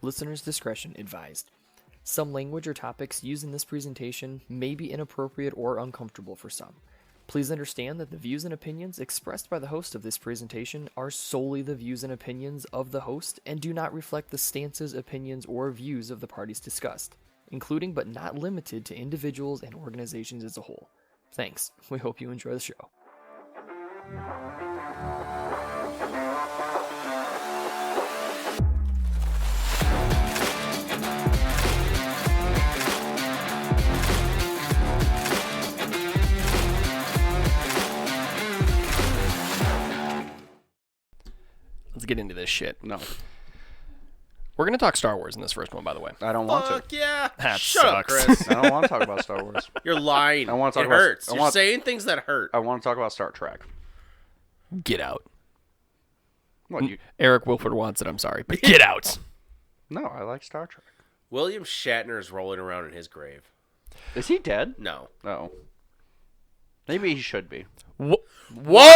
Listener's discretion advised. Some language or topics used in this presentation may be inappropriate or uncomfortable for some. Please understand that the views and opinions expressed by the host of this presentation are solely the views and opinions of the host and do not reflect the stances, opinions, or views of the parties discussed, including but not limited to individuals and organizations as a whole. Thanks. We hope you enjoy the show. Let's get into this shit. No. We're going to talk Star Wars in this first one, by the way. I don't want Fuck to. yeah. That Shut sucks. up, Chris. I don't want to talk about Star Wars. You're lying. I wanna talk it about- hurts. I You're want- saying things that hurt. I want to talk about Star Trek. Get out. What, you? Eric Wilford wants it, I'm sorry, but get out. No, I like Star Trek. William Shatner is rolling around in his grave. Is he dead? No. No. Maybe he should be. Whoa! Wow!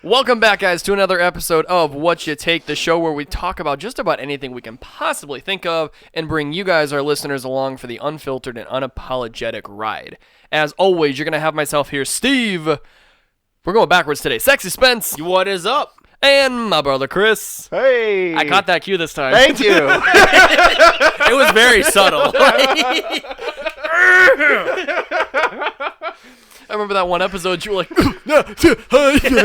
Welcome back, guys, to another episode of What You Take, the show where we talk about just about anything we can possibly think of and bring you guys, our listeners, along for the unfiltered and unapologetic ride. As always, you're going to have myself here, Steve. We're going backwards today. Sexy Spence. What is up? And my brother, Chris. Hey! I caught that cue this time. Thank you! It was very subtle. I remember that one episode you were like, Just coughing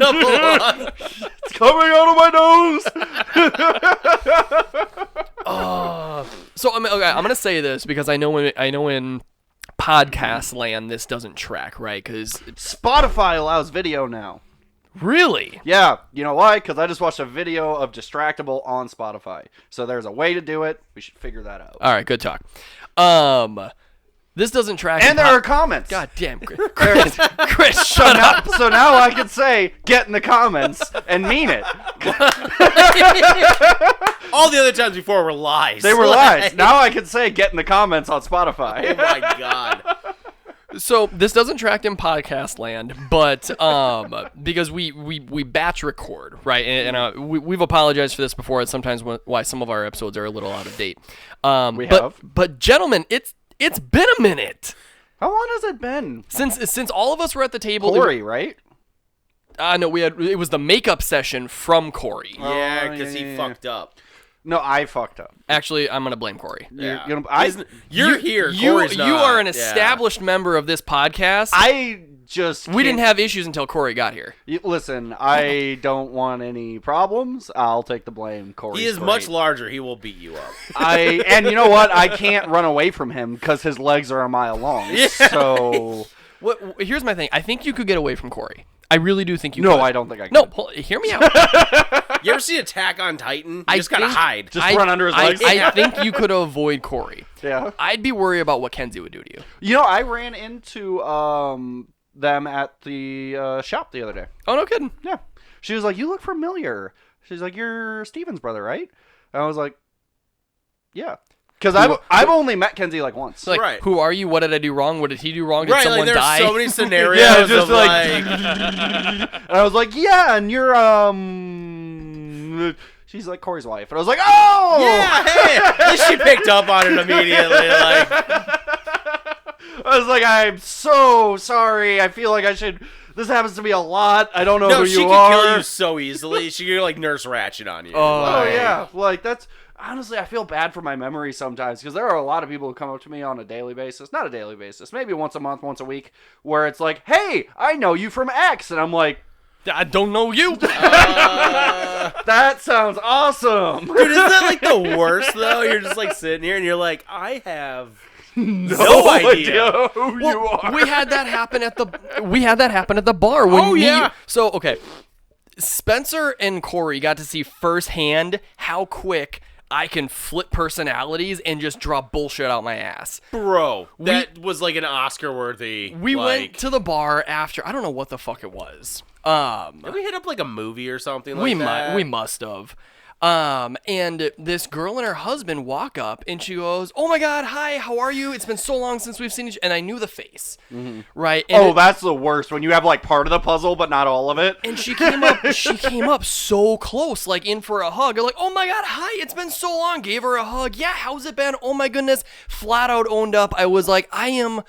up a lot. It's coming out of my nose! So I'm going to say this because I know in podcast land this doesn't track, right? Because Spotify allows video now. really, Yeah, you know why? Because I just watched a video of Distractable on Spotify. So there's a way to do it. We should figure that out. all right, good talk. This doesn't track. And there are comments. God damn, Chris, Chris, So shut up. so now I can say, get in the comments and mean it. All the other times before were lies. They were lies. Now I can say, get in the comments on Oh Spotify. my god. So this doesn't track in podcast land, but because we batch record, right? And we've apologized for this before. It's sometimes why some of our episodes are a little out of date. But gentlemen, it's been a minute How long has it been? since all of us were at the table. Corey, right? No, it was the makeup session from Corey. Yeah, because yeah, he yeah. fucked up. No, I fucked up. Actually, I'm gonna blame Corey. Yeah. You're You're here. You Corey's not. are an Yeah. established member of this podcast. I just we didn't can't- have issues until Corey got here. Listen, I don't want any problems. I'll take the blame. Corey's He is great. much larger. He will beat you up. And you know what? I can't run away from him because his legs are a mile long. Yeah. So Here's my thing. I think you could get away from Corey. I really do think you could. no, I don't think I can. No, hear me out. You ever see Attack on Titan? You I just gotta think- hide. Just run under his legs. I think you could avoid Corey. Yeah. I'd be worried about what Kenzie would do to you. You know, I ran into them at the shop the other day. Oh, no kidding. Yeah. She was like, "You look familiar." She's like, "You're Steven's brother, right?" And I was like, "Yeah." Because I've only met Kenzie like once. Like, Right. who are you? What did I do wrong? What did he do wrong? Did Right, someone like there's die? so many scenarios Yeah, just of like- like And I was like, "Yeah," and you're she's like Corey's wife, and I was like, "Oh, yeah, hey, at least she picked up on it immediately. Like, I was like, "I'm so sorry. I feel like I should." This happens to me a lot. I don't know no, who she you could are. kill you so easily. She could like Nurse Ratched on you. Oh, Oh Like, yeah, like that's honestly, I feel bad for my memory sometimes because there are a lot of people who come up to me on a daily basis, not a daily basis, maybe once a month, once a week, where it's like, "Hey, I know you from X," and I'm like, I don't know you. "That sounds awesome." Dude, isn't that like the worst though? You're just like sitting here and you're like, I have no idea. who you are. We had that happen at the bar. When Oh, yeah. So okay, Spencer and Corey got to see firsthand how quick I can flip personalities and just draw bullshit out my ass. Bro, that was like an Oscar worthy. We went to the bar after. I don't know what the fuck it was. Did we hit up like a movie or something like that? We must have. And this girl and her husband walk up, and she goes, "Oh my God, hi, how are you? It's been so long since we've seen each." And I knew the face, right? And That's the worst when you have like part of the puzzle but not all of it. And she came up. She came up so close, like in for a hug. Like, "Oh my God, hi! It's been so long." Gave her a hug. "Yeah, how's it been?" "Oh my goodness!" Flat out owned up. I was like, "I am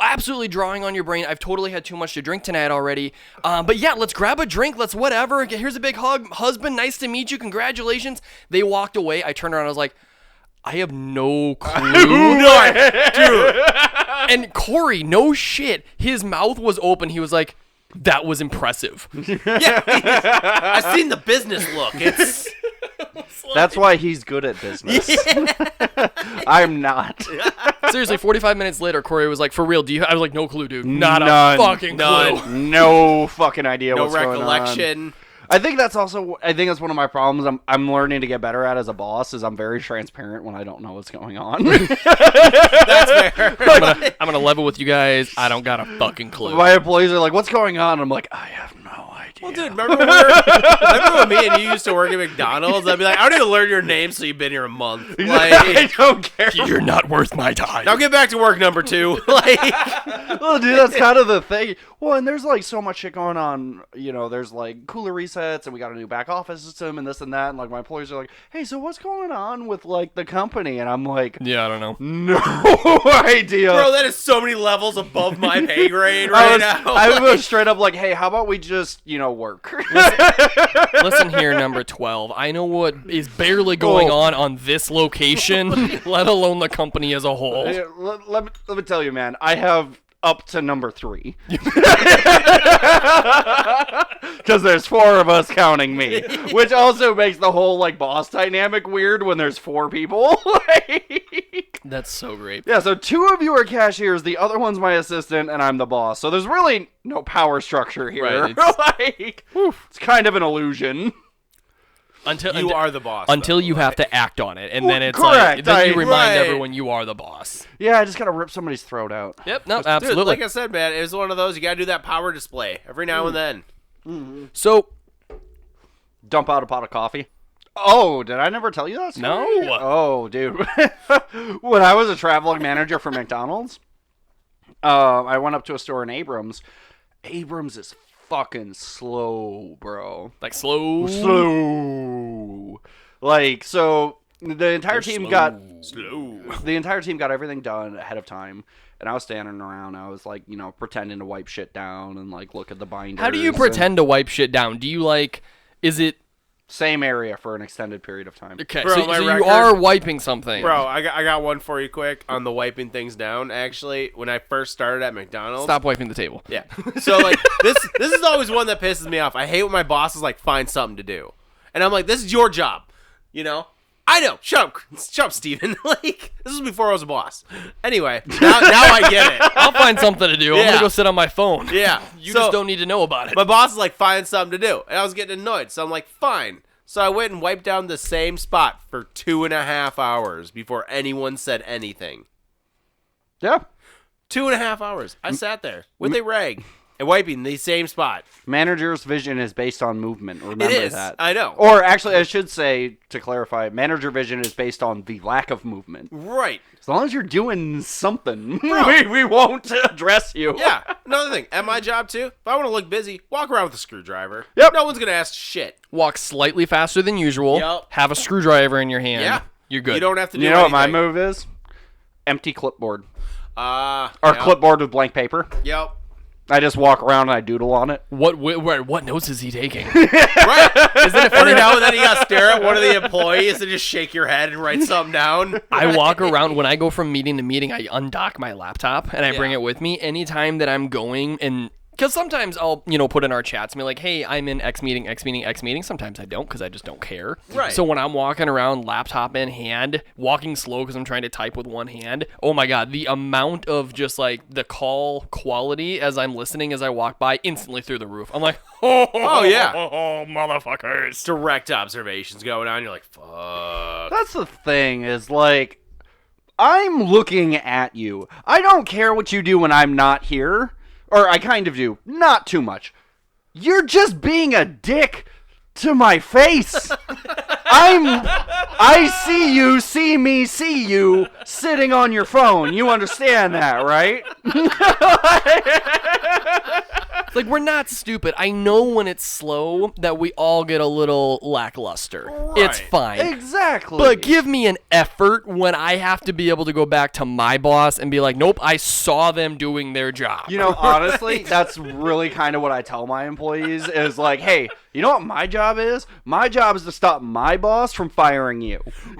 absolutely drawing on your brain. I've totally had too much to drink tonight already. But yeah, let's grab a drink. Let's whatever. Here's a big hug. Husband, nice to meet you. Congratulations." They walked away. I turned around. I was like, I have no clue. Dude. And Corey, no shit. His mouth was open. He was like, "That was impressive." Yeah, I've seen the business look. It's That's why he's good at business. I'm not. Seriously, 45 minutes later, Corey was like, "For real, do you?" I was like, "No clue, dude. Not None. a fucking clue." No fucking idea no what's going on. recollection. I think that's one of my problems I'm learning to get better at as a boss is I'm very transparent when I don't know what's going on. That's fair. I'm gonna level with you guys. I don't got a fucking clue. My employees are like, "What's going on?" I'm like, "I have no idea." Well, dude, remember when me and you used to work at McDonald's? I'd be like, "I don't even learn your name, so you've been here a month." I Like, don't care. You're not worth my time. now get back to work number 2. Like, Well, dude, that's kind of the thing. Well, and there's like so much shit going on. You know, there's like cooler resets, and we got a new back office system, and this and that. And like my employees are like, "Hey, so what's going on with like the company?" And I'm like, Yeah, I don't know. "No idea." bro, that is so many levels above my pay grade right now. I was straight up like, "Hey, how about we just work?" Listen here, number 12. I know what is barely going on this location, let alone the company as a whole. Hey, let me tell you, man. I have up to number 3. Because there's 4 of us counting me. Which also makes the whole, like, boss dynamic weird when there's 4 people. Like, That's so great. yeah, so 2 of you are cashiers, the other one's my assistant, and I'm the boss. So there's really no power structure here. Right, Like, it's kind of an illusion. Until are the boss. Until though, you right? have to act on it, and Well, then it's correct. like, then you remind Right. everyone you are the boss. Yeah, I just gotta rip somebody's throat out. Yep, no, Dude, absolutely. like I said, man, it was one of those, you gotta do that power display every now and then. So, Dump out a pot of coffee. Oh, did I never tell you that story? No. Oh, dude. When I was a traveling manager for McDonald's, I went up to a store in Abrams. Abrams is fucking slow, bro. like slow. Like, so the entire team got Slow. the entire team got everything done ahead of time. And I was standing around. I was like, pretending to wipe shit down and like look at the binders. How do you and- pretend to wipe shit down? Do you like, is it, Same area for an extended period of time. okay, Bro, so, my so record- you are wiping something. Bro, I got one for you quick on the wiping things down. Actually, when I first started at McDonald's. Stop wiping the table. Yeah. So like this is always one that pisses me off. I hate when my boss is like, find something to do. And I'm like, this is your job. I know. Shut up, Steven. Like, this was before I was a boss. Anyway, now I get it. I'll find something to do. I'm Yeah. gonna go sit on my phone. Yeah. You So, just don't need to know about it. my boss is like, find something to do. And I was getting annoyed. So I'm like, fine. So I went and wiped down the same spot for 2.5 hours before anyone said anything. Yeah. 2.5 hours. I sat there with a rag and wiping the same spot. Manager's vision is based on movement. Remember It is. that. I know. Or actually, I should say, to clarify, manager vision is based on the lack of movement. Right. As long as you're doing something, we won't address you. Yeah. Another thing. At my job, too, if I want to look busy, walk around with a screwdriver. Yep. No one's going to ask shit. Walk slightly faster than usual. Yep. Have a screwdriver in your hand. Yeah. You're good. You don't have to do You know what my anything. move is? Empty clipboard. Or Or clipboard with blank paper. Yep. I just walk around and I doodle on it. What notes is he taking? Right. Isn't it funny now and then you got to stare at one of the employees and just shake your head and write something down? I walk around when I go from meeting to meeting. I undock my laptop and I bring Yeah. it with me anytime that I'm going. And because sometimes I'll put in our chats and be like, hey, I'm in X meeting, X meeting, X meeting. Sometimes I don't because I just don't care. Right. So when I'm walking around, laptop in hand, walking slow because I'm trying to type with one hand. Oh my god, the amount of just like the call quality as I'm listening as I walk by instantly through the roof. I'm like, Oh, yeah. motherfuckers. Direct observations going on. You're like, fuck. That's the thing, is like, I'm looking at you. I don't care what you do when I'm not here. Or I kind of do. Not too much. You're just being a dick to my face. I see you, see me, see you sitting on your phone. You understand that, right? It's like, we're not stupid. I know when it's slow that we all get a little lackluster. It's fine. Exactly. But give me an effort when I have to be able to go back to my boss and be like, nope, I saw them doing their job. You know, honestly, that's really kind of what I tell my employees is like, hey, you know what my job is? My job is to stop my boss from firing you.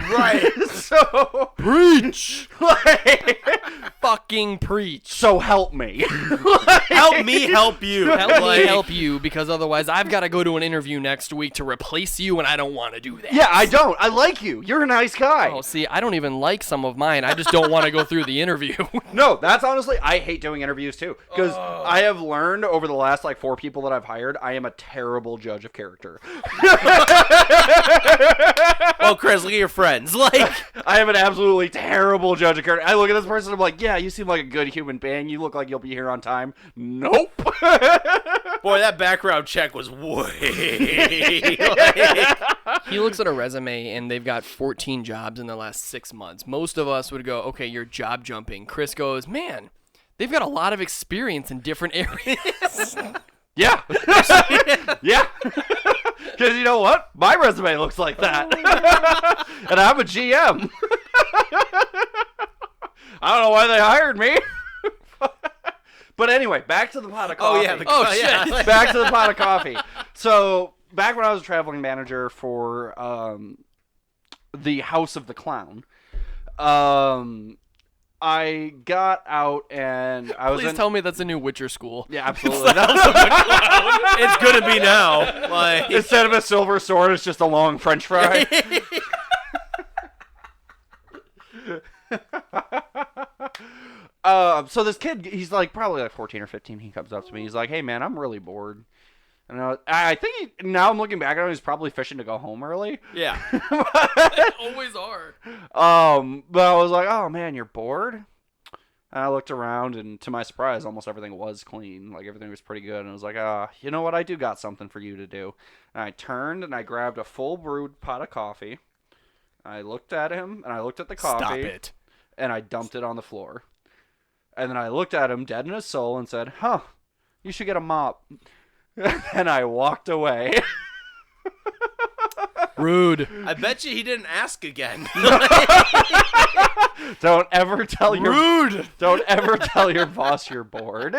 Right. So Preach. like, Fucking preach. so help me. Help me help you. Help Like, me help you, because otherwise I've got to go to an interview next week to replace you, and I don't want to do that. Yeah, I don't. I like you. You're a nice guy. Oh, see, I don't even like some of mine. I just don't want to go through the interview. No, that's honestly, I hate doing interviews too. Because I have learned over the last like 4 people that I've hired, I am a terrible judge of character. well, Chris, look at your friends. Like, I am an absolutely terrible judge of character. I look at this person, I'm like, yeah, you seem like a good human being. You look like you'll be here on time. Nope. boy, that background check was way. Like, He looks at a resume, and they've got 14 jobs in the last 6 months. Most of us would go, okay, you're job jumping. Chris goes, man, they've got a lot of experience in different areas. Yeah. Yeah. Because you know what? My resume looks like that. And I'm a GM. I don't know why they hired me. But anyway, back to the pot of coffee. oh yeah. shit. Back to the pot of coffee. So, back when I was a traveling manager for the House of the Clown, I got out and I was Please in... tell me that's a new Witcher school. Yeah, absolutely. It's gonna be now. Like, Instead of a silver sword, it's just a long French fry. So this kid, he's like probably like 14 or 15. He comes up to me. He's like, "Hey man, I'm really bored." And I think now I'm looking back at him, he's probably fishing to go home early. yeah. Always are. But I was like, "Oh man, you're bored?" And I looked around, and to my surprise, almost everything was clean. Like everything was pretty good. And I was like, you know what? I do got something for you to do. And I turned and I grabbed a full brewed pot of coffee. I looked at him and I looked at the coffee. Stop it. And I dumped it on the floor. And then I looked at him dead in his soul and said, "Huh, you should get a mop." And I walked away. Rude. I bet you he didn't ask again. Don't ever tell your Rude. Don't ever tell your boss you're bored.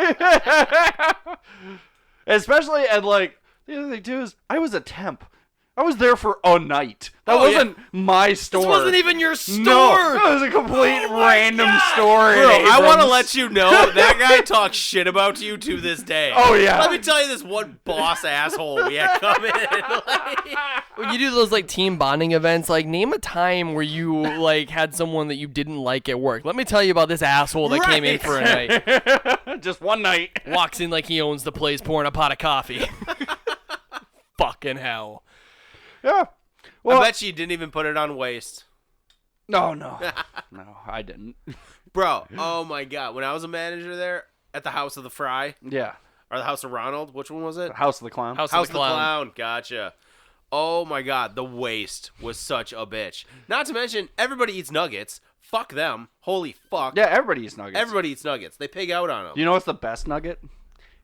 Especially, and like the other thing too is I was a temp. I was there for a night. That wasn't my store. This wasn't even your store. No, it was a complete random store. Bro, in I want to Abrams. let you know that guy talks shit about you to this day. Oh, yeah. Let me tell you this one boss asshole we had come in. Like, When you do those like team bonding events, like name a time where you like had someone that you didn't like at work. Let me tell you about this asshole that came in Right. for a night. Just one night. Walks in like he owns the place, pouring a pot of coffee. Fucking hell. Yeah. Well, I bet you didn't even put it on waste. no, I didn't. Bro, oh my god. When I was a manager there at the House of the Fry, Yeah. or the House of Ronald, which one was it? House of the Clown. House House of the Clown. Gotcha. Oh my god, the waste was such a bitch. Not to mention, everybody eats nuggets. Fuck them. Holy fuck. Yeah, everybody eats nuggets. Everybody eats nuggets. They pig out on them. You know what's the best nugget?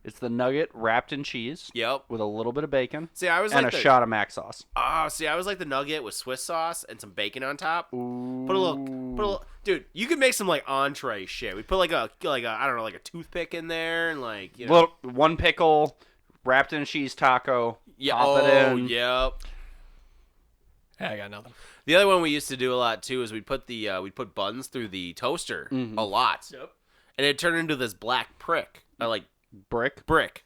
It's the nugget wrapped in cheese Yep. with a little bit of bacon See, I was and like a the, shot of mac sauce. I was like the nugget with Swiss sauce and some bacon on top. Put a little, dude. You could make some like entree shit. We put like a I don't know, like a toothpick in there and like you know. Little, one pickle wrapped in a cheese taco. Yeah. Pop it Oh, in. yep. Yeah, I got nothing. The other one we used to do a lot too is we'd put buns through the toaster a lot. Yep. And it turned into this black prick. Like Brick. brick.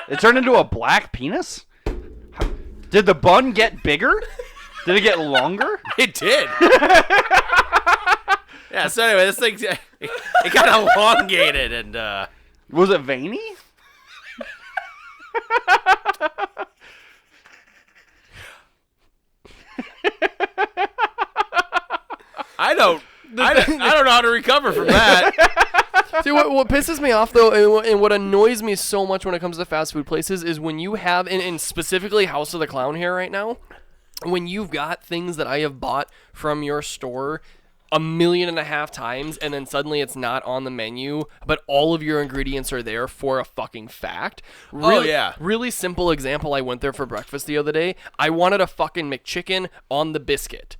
It turned into a black penis? Did the bun get bigger? Did it get longer? It did. Yeah, so anyway, this thing it got elongated and Was it veiny? I don't know how to recover from that. See, what pisses me off, though, and what annoys me so much when it comes to fast food places is when you have, and specifically House of the Clown here right now, when you've got things that I have bought from your store 1.5 million times, and then suddenly it's not on the menu, but all of your ingredients are there for a fucking fact. Really, yeah. Really simple example. I went there for breakfast the other day. I wanted a fucking McChicken on the biscuit.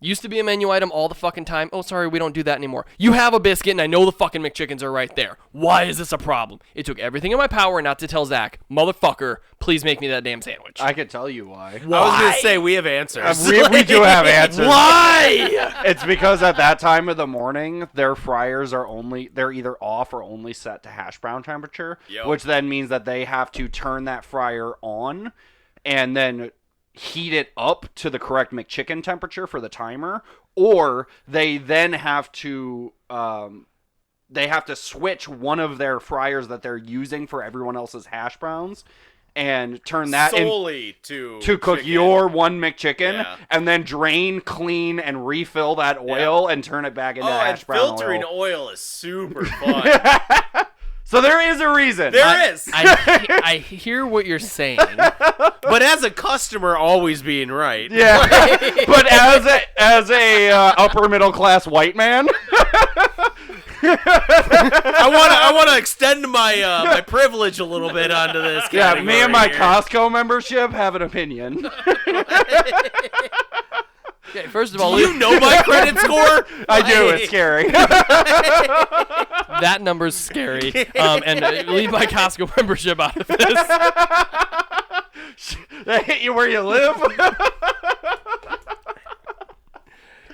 Used to be a menu item all the fucking time. Oh, sorry, we don't do that anymore. You have a biscuit, and I know the fucking McChickens are right there. Why is this a problem? It took everything in my power not to tell Zach, motherfucker, please make me that damn sandwich. I can tell you why. I was going to say, we have answers. We do have answers. Why? It's because at that time of the morning, their fryers are they're either off or only set to hash brown temperature, Yep. which then means that they have to turn that fryer on and then heat it up to the correct McChicken temperature for the timer, or they then have to switch one of their fryers that they're using for everyone else's hash browns and turn that solely to cook chicken. your one McChicken, Yeah. and then drain, clean, and refill that oil and turn it back into hash and brown filtering oil. oil is super fun. So there is a reason. There is. I hear what you're saying. But as a customer, always being right. Yeah, but as a upper middle class white man, I want to extend my my privilege a little bit onto this. yeah, me and my category here. Costco membership have an opinion. Okay, first of all, You know my credit score. I do. It's scary. that number's scary. And leave my Costco membership out of this. They hit you where you live.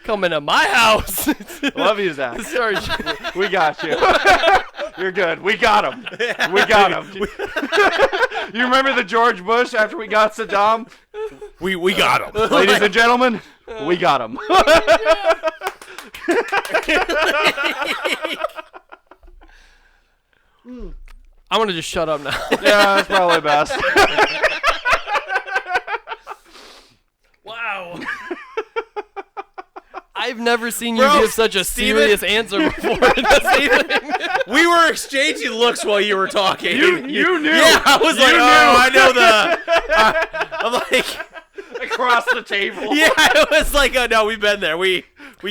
Come into my house. Love you, Zach. Sorry. We got you. You're good. We got him. We got him. You remember the George Bush after we got Saddam? We got him. Ladies and gentlemen, we got him. I'm going to just shut up now. Yeah, that's probably best. Wow. I've never seen you Bro, give such a Steven. serious answer before. in this meeting. We were exchanging looks while you were talking. You knew. Yeah, I was You like, knew. oh, I know the. I'm like, Across the table. yeah, it was like, oh no, we've been there. We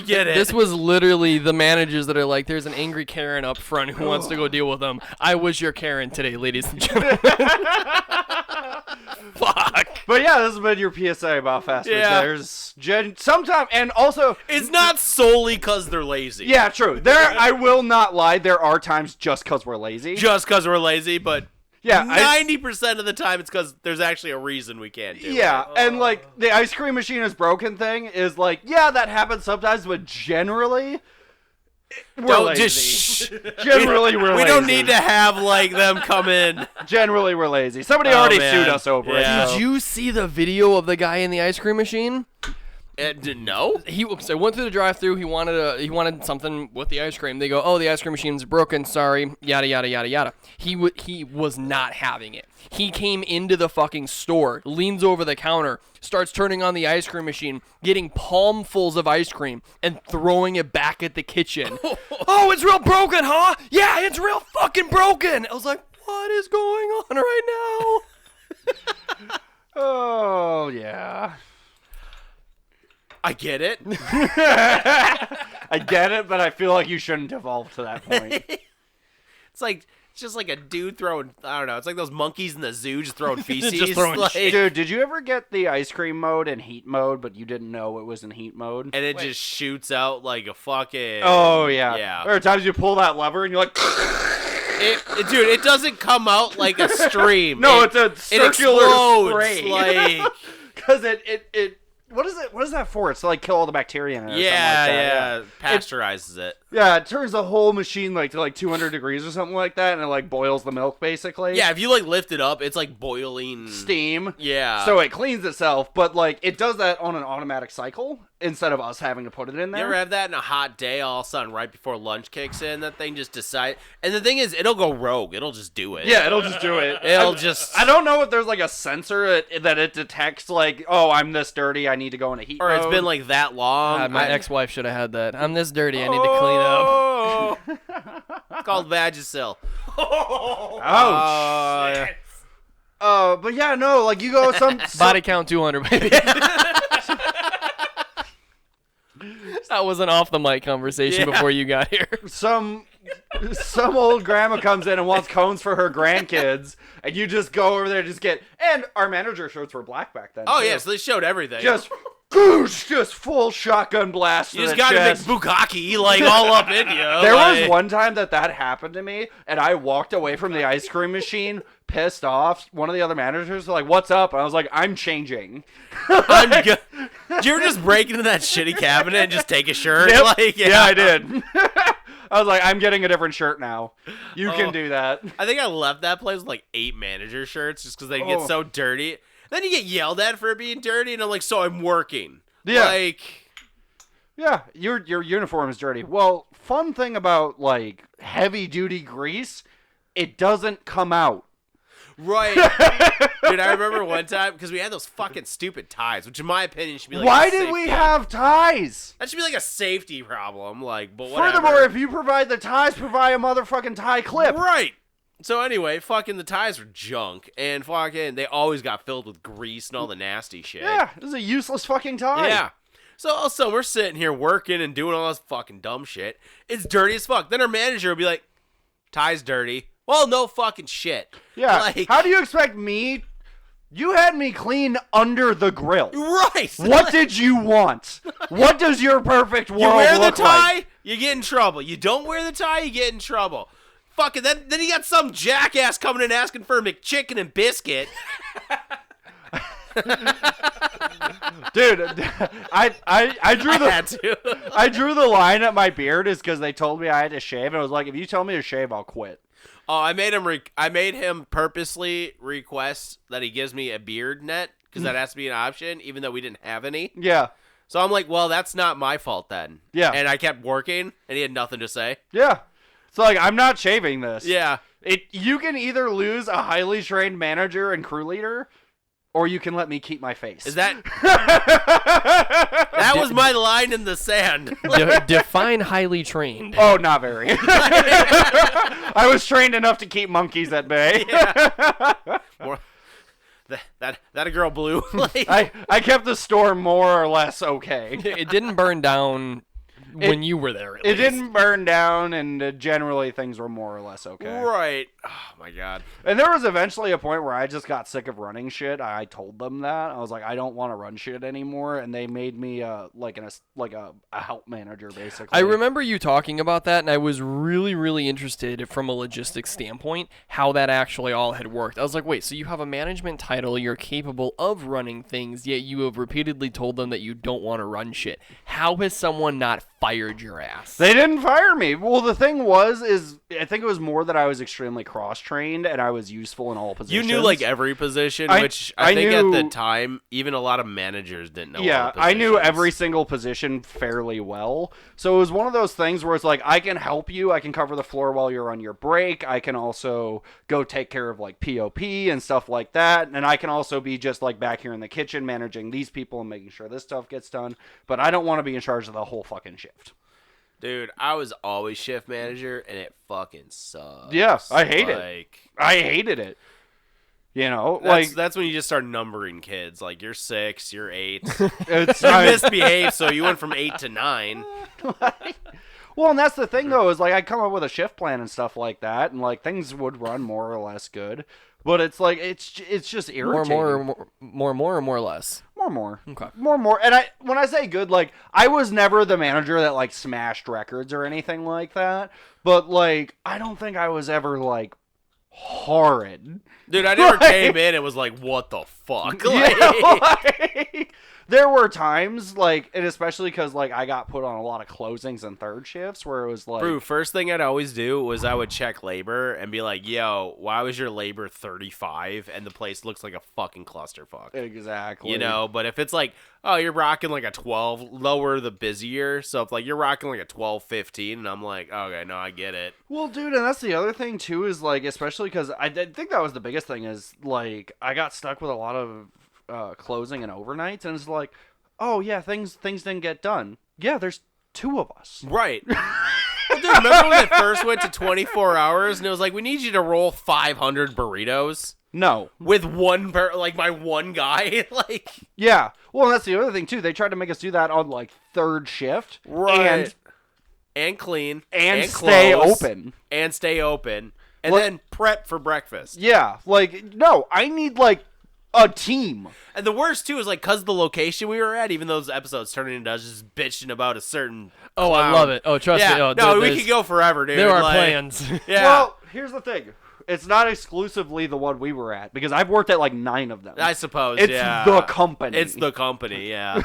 get it. This was literally the managers that are like, there's an angry Karen up front who wants to go deal with them. I was your Karen today, ladies and gentlemen. Fuck. But yeah, this has been your PSA about fast food. Yeah. There's sometimes, and also, It's not solely because they're lazy. yeah, true. I will not lie. There are times just because we're lazy. Just because we're lazy, but Yeah, 90% of the time it's because there's actually a reason we can't do yeah, it. and like the ice cream machine is broken thing is like, yeah, that happens sometimes, but generally, we're Don't lazy. just shh. Generally, we're We lazy. don't need to have like them come in. Generally, we're lazy. Somebody Oh, already man. sued us over Yeah. it. So. Did you see the video of the guy in the ice cream machine? No? So went through the drive-through. He wanted something with the ice cream. They go, "Oh, the ice cream machine's broken. Sorry." Yada yada yada yada. He was not having it. He came into the fucking store, leans over the counter, starts turning on the ice cream machine, getting palmfuls of ice cream, and throwing it back at the kitchen. Oh, it's real broken, huh? Yeah, it's real fucking broken. I was like, what is going on right now? Oh yeah, I get it. I get it, but I feel like you shouldn't evolve to that point. It's just like a dude throwing, I don't know, it's like those monkeys in the zoo just throwing feces. Just throwing like, Dude, did you ever get the ice cream mode in heat mode, but you didn't know it was in heat mode? and it just shoots out like a fucking... Oh yeah. Yeah. There are times you pull that lever and you're like, Dude, it doesn't come out like a stream. no, it, it's a it circular explodes. spray. Like, Because it what is it? What is that for? It's to like kill all the bacteria in it. Or yeah, something like that. pasteurizes it. Yeah, it turns the whole machine like to like 200 degrees or something like that, and it like boils the milk basically. Yeah, if you like lift it up, it's like boiling Steam. Yeah. So it cleans itself, but like it does that on an automatic cycle instead of us having to put it in You there. ever have that in a hot day, all of a sudden, right before lunch kicks in, that thing just decide. And the thing is, it'll go rogue. It'll just do it. Yeah, it'll just do it. It'll just. I don't know if there's like a sensor that it detects like, oh, I'm this dirty, I need to go into heat Or mode. it's been like that long. God, my ex-wife should have had that. I'm this dirty. I need to clean up. Oh. It's called Vagisil. Ouch. Yeah. But yeah, no, like you go some Body count 200, baby. That was an off the mic conversation before you got here. Some old grandma comes in and wants cones for her grandkids, and you just go over there and just get. And our manager shirts were black back then. Oh too. yeah, so they showed everything. Just goosh, just full shotgun blast. You just got to make bukkake like all up in you. There was one time that happened to me, and I walked away from the ice cream machine pissed off. One of the other managers was like, "What's up?" And I was like, "I'm changing." Did you ever just break into that shitty cabinet and just take a shirt? Yep. Like, yeah, I did. I was like, I'm getting a different shirt now. You can do that. I think I left that place with like 8 manager shirts just because they get so dirty. Then you get yelled at for it being dirty, and I'm like, so I'm working. Yeah. Like, yeah, your uniform is dirty. Well, fun thing about like heavy duty grease, it doesn't come out. right. Dude, I remember one time, because we had those fucking stupid ties, which in my opinion should be like Why did we have ties? That should be like a safety problem, like, but whatever. Furthermore, if you provide the ties, provide a motherfucking tie clip. Right. So anyway, fucking the ties were junk, and fucking they always got filled with grease and all the nasty shit. Yeah, this is a useless fucking tie. Yeah. So also we're sitting here working and doing all this fucking dumb shit. It's dirty as fuck. Then our manager will be like, "Tie's dirty." Well, no fucking shit. Yeah. Like, how do you expect me? You had me clean under the grill. right. What did you want? What does your perfect world You wear the look tie, like? you get in trouble. You don't wear the tie, you get in trouble. Fucking then you got some jackass coming in asking for a McChicken and biscuit. Dude, I drew I the had to. I drew the line at my beard is because they told me I had to shave, and I was like, if you tell me to shave, I'll quit. Oh, I made him purposely request that he gives me a beard net because that has to be an option, even though we didn't have any. Yeah. So I'm like, well, that's not my fault then. Yeah. And I kept working, and he had nothing to say. Yeah. So like, I'm not shaving this. Yeah. You can either lose a highly trained manager and crew leader, or you can let me keep my face. Is that that was my line in the sand? Define highly trained. Oh, not very. I was trained enough to keep monkeys at bay. Yeah. More, that a girl blue. Like, I kept the store more or less okay. It didn't burn down when you were there. At It least. didn't burn down, and generally things were more or less okay. right. Oh my god. And there was eventually a point where I just got sick of running shit. I told them that. I was like, I don't want to run shit anymore, and they made me like a help manager basically. I remember you talking about that, and I was really, really interested from a logistics standpoint how that actually all had worked. I was like, wait, so you have a management title, you're capable of running things, yet you have repeatedly told them that you don't want to run shit. How has someone not fired your ass? They didn't fire me. Well, the thing is I think it was more that I was extremely cross-trained and I was useful in all You positions. knew like every position, which I think at the time, even a lot of managers didn't know. Yeah, all the I knew positions. every single position fairly well. So it was one of those things where it's like, I can help you. I can cover the floor while you're on your break. I can also go take care of like POP and stuff like that. And I can also be just like back here in the kitchen managing these people and making sure this stuff gets done. But I don't want to be in charge of the whole fucking shift. Dude, I was always shift manager, and it fucking sucks. Yeah, I hate it. Like, I hated it. You know, that's when you just start numbering kids. Like, you're 6, you're 8. it's You misbehaved, so you went from 8 to 9. Well, and that's the thing though, is like I'd come up with a shift plan and stuff like that, and like things would run more or less good. But it's like it's just irritating. More or more or less? More. Okay. More. And when I say good, like I was never the manager that like smashed records or anything like that. But like I don't think I was ever like horrid. Dude, I never came in and was like, what the fuck? Yeah, like, there were times, like, and especially because, like, I got put on a lot of closings and third shifts where it was like... Bro, first thing I'd always do was I would check labor and be like, yo, why was your labor 35 and the place looks like a fucking clusterfuck? Exactly. You know, but if it's like, oh, you're rocking like a 12, lower the busier. So if like you're rocking like a 12, 15, and I'm like, okay, no, I get it. Well, dude, and that's the other thing, too, is, like, especially because I think that was the biggest thing is, like, I got stuck with a lot of closing and overnights, and it's like, oh, yeah, things didn't get done. Yeah, there's 2 of us. Right. Well, remember when it first went to 24 hours and it was like, we need you to roll 500 burritos No. with my one guy? Like, Yeah. Well, that's the other thing, too. They tried to make us do that on, like, third shift. right. And clean. And stay close, open. And stay open. And What- then prep for breakfast. Yeah. Like, no, I need, like, a team. And the worst, too, is like, because the location we were at, even though those episodes turned into us just bitching about a certain Oh, I clown. love it. Oh, trust Yeah, me. Oh, no, we there's- could go forever, dude. There are like, plans. Yeah. Well, here's the thing. It's not exclusively the one we were at, because I've worked at, like, 9 of them. I suppose, It's yeah. the company. It's the company, yeah.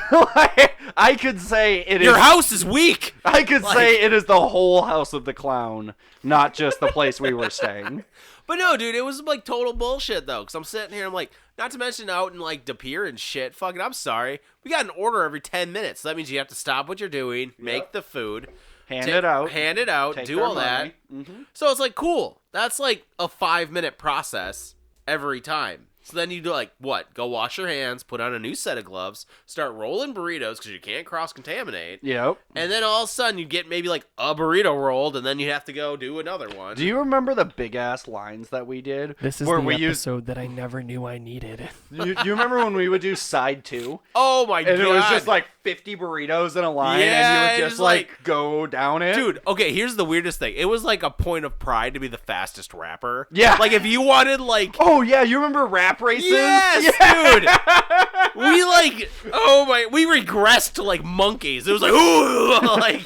I could say it is. Your house is weak! I could like- say it is the whole House of the Clown, not just the place we were staying. But no, dude, it was like total bullshit, though, because I'm sitting here, I'm like, not to mention out in like De Pere and shit, fucking, I'm sorry. We got an order every 10 minutes. So that means you have to stop what you're doing, make the food, Hand it out. take do their all that. money. Mhm. So it's like, cool. That's like a 5-minute process every time. So then you do like, what? Go wash your hands, put on a new set of gloves, start rolling burritos because you can't cross-contaminate. Yep. And then all of a sudden you get maybe like a burrito rolled, and then you have to go do another one. Do you remember the big ass lines that we did? This is where the we used. episode that I never knew I needed. You remember when we would do side 2? Oh my god. And it was just like 50 burritos in a line, Yeah, and you it would was just like- go down it. Dude, okay, here's the weirdest thing. It was like a point of pride to be the fastest rapper. Yeah. Like if you wanted like Oh yeah, you remember rap races? Yes, Yeah. dude. We like we regressed to like monkeys. It was like ooh, like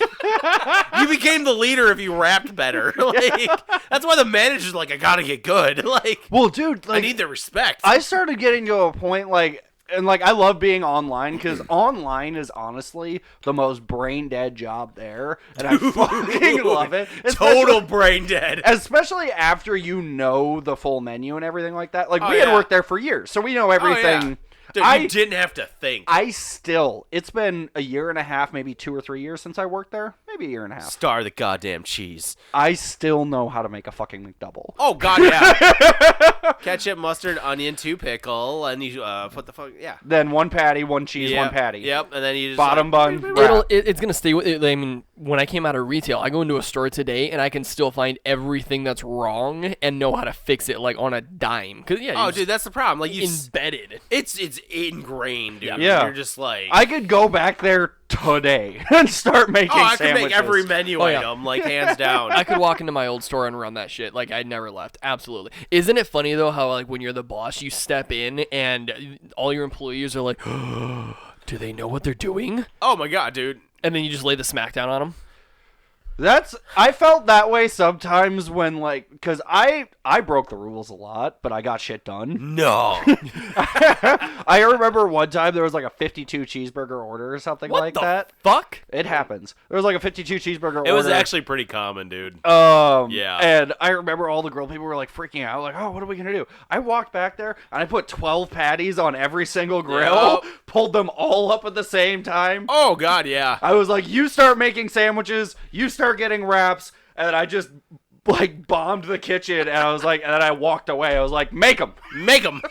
you became the leader if you rapped better. Like that's why the manager's like, I gotta get good. Like Well, dude, I like need the respect. I started getting to a point like. And, like, I love being online, because online is honestly the most brain-dead job there, and I fucking love it. Total brain dead. Especially after you know the full menu and everything like that. Like, Oh, we had yeah. worked there for years, so we know everything. Dude, I you didn't have to think. it's been a year and a half, maybe 2 or 3 years since I worked there. Maybe a year and a half. Star the goddamn cheese. I still know how to make a fucking McDouble. Oh god, yeah. Ketchup, mustard, onion, 2 pickle, and you put the fuck yeah. Then 1 patty, 1 cheese, 1 patty. Yep, and then you just Bottom bun. It's gonna stay with it. I mean, when I came out of retail, I go into a store today and I can still find everything that's wrong and know how to fix it like on a dime. Cause yeah, Oh, you dude, that's the problem. Like you, embedded. it's ingrained, dude. Yeah. You're just like, I could go back there today and start making I could sandwiches. make every menu Oh, yeah. item, like hands down. I could walk into my old store and run that shit. Like I never left. Absolutely. Isn't it funny though how like when you're the boss, you step in and all your employees are like, do they know what they're doing? Oh my god, dude. And then you just lay the smackdown on them. I felt that way sometimes when, like, because I broke the rules a lot, but I got shit done. No. I remember one time there was like a 52 cheeseburger order or something What like the that. fuck? It happens. There was like a 52 cheeseburger order. It was actually pretty common, dude. Yeah. Yeah. And I remember all the grill people were like freaking out, like, oh, what are we going to do? I walked back there and I put 12 patties on every single grill, Yep. pulled them all up at the same time. Oh god, yeah. I was like, you start making sandwiches, you start getting wraps, and then I just like bombed the kitchen, and I was like, and then I walked away. I was like, make them. Make them.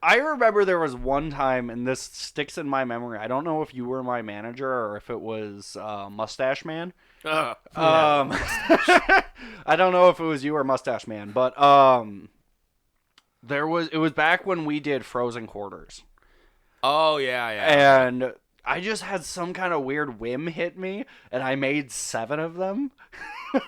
I remember there was one time, and this sticks in my memory. I don't know if you were my manager or if it was Mustache Man. I don't know if it was you or Mustache Man, but it was back when we did frozen quarters. Oh yeah, yeah. And I just had some kind of weird whim hit me, and I made 7 of them.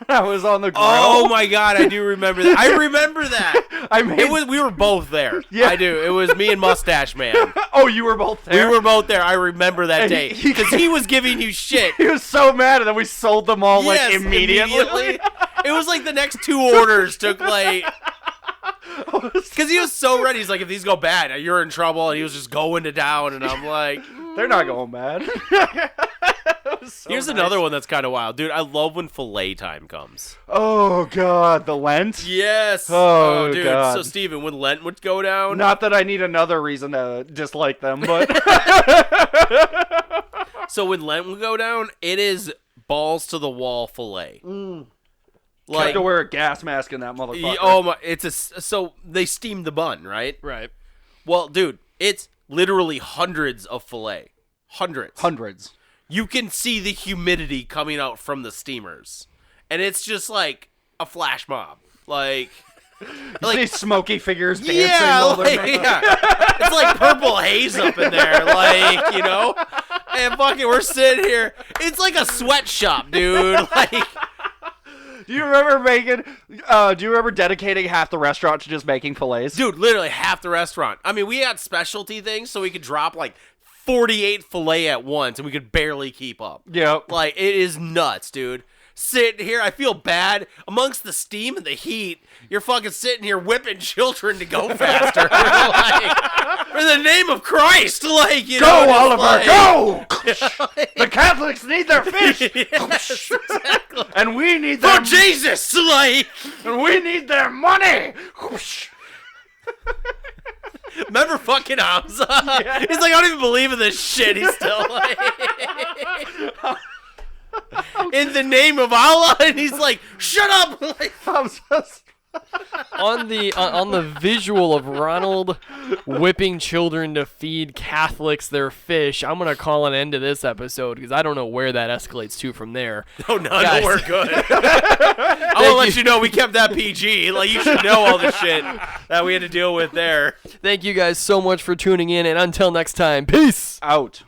I was on the grill. Oh my god, I do remember that. I remember that. We were both there. Yeah. I do. It was me and Mustache Man. Oh, you were both there? We were both there. I remember that And day he- because he was giving you shit. He was so mad, and then we sold them all Yes, like immediately. It was like the next 2 orders took like. Because he was so ready. He's like, if these go bad, you're in trouble. And he was just going to down. And I'm like, They're not going bad. So here's nice. another one that's kind of wild. Dude, I love when fillet time comes. Oh, God. The Lent? Yes. Oh, dude. God. So, Steven, when Lent would go down. Not that I need another reason to dislike them, but... So, when Lent would go down, it is balls to the wall fillet. Like, Like, to wear a gas mask in that motherfucker. oh my, so they steam the bun, right? Right. Well, dude, it's literally hundreds of fillet. Hundreds. Hundreds. you can see the humidity coming out from the steamers, and it's just like a flash mob, like see smoky figures dancing. yeah, while they're like, yeah. It's like purple haze up in there, like, you know, and fucking we're sitting here. It's like a sweatshop, dude. Like, Do you remember dedicating half the restaurant to just making fillets? dude, literally half the restaurant. I mean, we had specialty things, so we could drop like 48 fillet at once, and we could barely keep up. Yep. Like, it is nuts, dude. Sitting here, I feel bad. Amongst the steam and the heat, you're fucking sitting here whipping children to go faster. Like, for the name of Christ, like, you Go, know. just Oliver, like- go! The Catholics need their fish, Yes, exactly. and we need For their Jesus, like. and we need their money. Remember fucking Hamza? He's like, I don't even believe in this shit. He's still like, in the name of Allah, and he's like, shut up. Like, I'm just- on the visual of Ronald whipping children to feed Catholics their fish, I'm gonna call an end to this episode because I don't know where that escalates to from there. oh no, Guys. we're good. I want to let you know we kept that PG. Like, you should know all the shit that we had to deal with there. Thank you guys so much for tuning in, and until next time, peace. Out.